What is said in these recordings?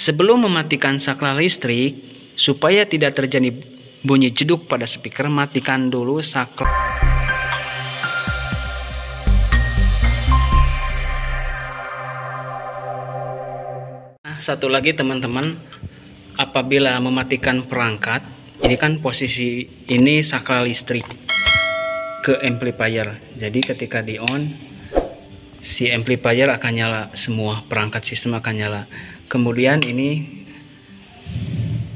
Sebelum mematikan saklar listrik, supaya tidak terjadi bunyi jeduk pada speaker, matikan dulu saklar. Nah, satu lagi teman-teman, apabila mematikan perangkat, ini kan posisi ini saklar listrik ke amplifier. Jadi ketika di on, si amplifier akan nyala, semua perangkat sistem akan nyala. Kemudian ini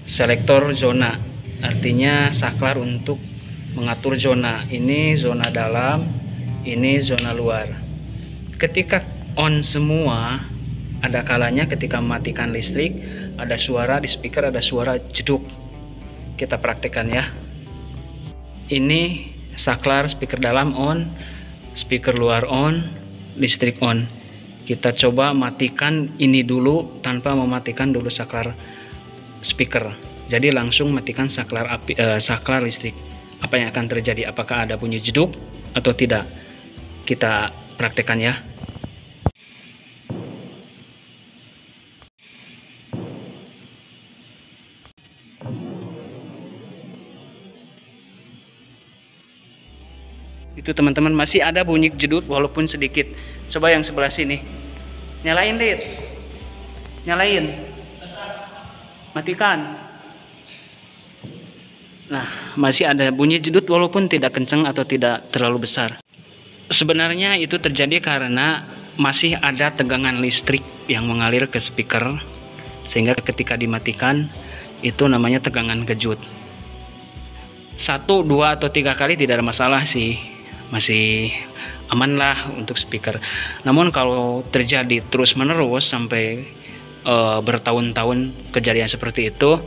selektor zona, artinya saklar untuk mengatur zona. Ini zona dalam, ini zona luar. Ketika on semua, ada kalanya ketika mematikan listrik, ada suara di speaker, ada suara jeduk. Kita praktekkan ya. Ini saklar speaker dalam on, speaker luar on, listrik on. Kita coba matikan ini dulu tanpa mematikan dulu saklar speaker. Jadi langsung matikan saklar saklar listrik. Apa yang akan terjadi? Apakah ada bunyi jeduk atau tidak? Kita praktekkan ya. Itu teman-teman, masih ada bunyi jedut walaupun sedikit. Coba yang sebelah sini. Nyalain, Dit. Nyalain. Matikan. Nah, masih ada bunyi jedut walaupun tidak kencang atau tidak terlalu besar. Sebenarnya itu terjadi karena masih ada tegangan listrik yang mengalir ke speaker, sehingga ketika dimatikan itu namanya tegangan kejut. 1, 2, atau 3 kali tidak ada masalah sih, masih aman lah untuk speaker. Namun kalau terjadi terus menerus sampai bertahun-tahun kejadian seperti itu,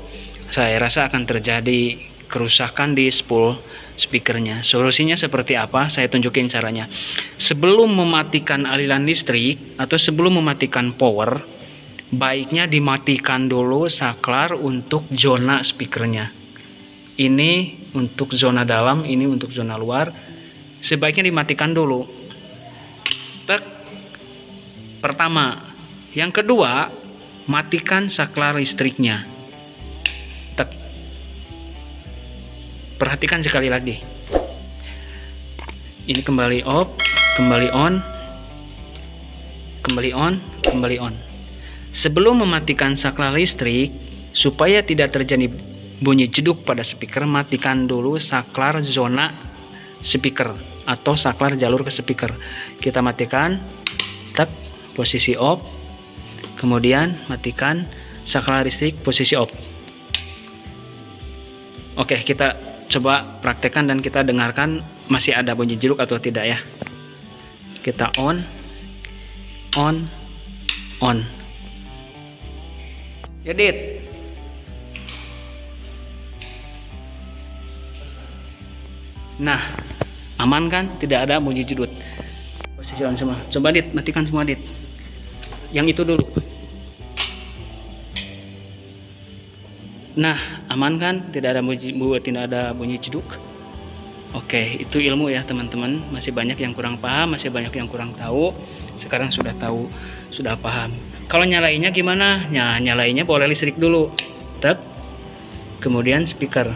saya rasa akan terjadi kerusakan di spool speakernya. Solusinya seperti apa? Saya tunjukin caranya. Sebelum mematikan aliran listrik atau sebelum mematikan power, baiknya dimatikan dulu saklar untuk zona speakernya. Ini untuk zona dalam, ini untuk zona luar. Sebaiknya dimatikan dulu. Tek. Pertama. Yang kedua, matikan saklar listriknya. Tek. Perhatikan sekali lagi. Ini kembali off, kembali on, kembali on, kembali on. Sebelum mematikan saklar listrik, supaya tidak terjadi bunyi jeduk pada speaker, matikan dulu saklar zona speaker atau saklar jalur ke speaker. Kita matikan, tek, posisi off, kemudian matikan saklar listrik posisi off. Oke, kita coba praktekkan dan kita dengarkan masih ada bunyi jeduk atau tidak ya. Kita on, on, on. Edit. Nah, aman kan? Tidak ada bunyi jedut. Posisi on semua. Coba Dit, matikan semua Dit. Yang itu dulu. Nah, aman kan? Tidak ada bunyi jeduk. Oke, itu ilmu ya teman-teman. Masih banyak yang kurang paham, masih banyak yang kurang tahu. Sekarang sudah tahu, sudah paham. Kalau nyalainnya gimana? Ya, nyalainnya boleh listrik dulu. Tek. Kemudian speaker.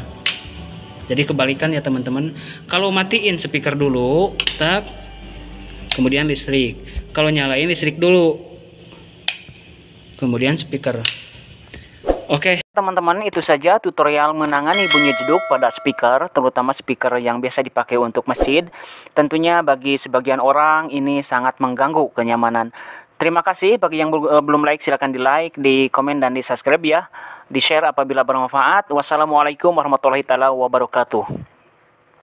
Jadi kebalikan ya teman-teman. Kalau matiin speaker dulu, tak, kemudian listrik. Kalau nyalain listrik dulu, kemudian speaker. Oke teman-teman, itu saja tutorial menangani bunyi jeduk pada speaker, terutama speaker yang biasa dipakai untuk masjid. Tentunya bagi sebagian orang ini sangat mengganggu kenyamanan. Terima kasih. Bagi yang belum like, silahkan di like, di komen, dan di subscribe ya. Di share apabila bermanfaat. Wassalamualaikum warahmatullahi wabarakatuh.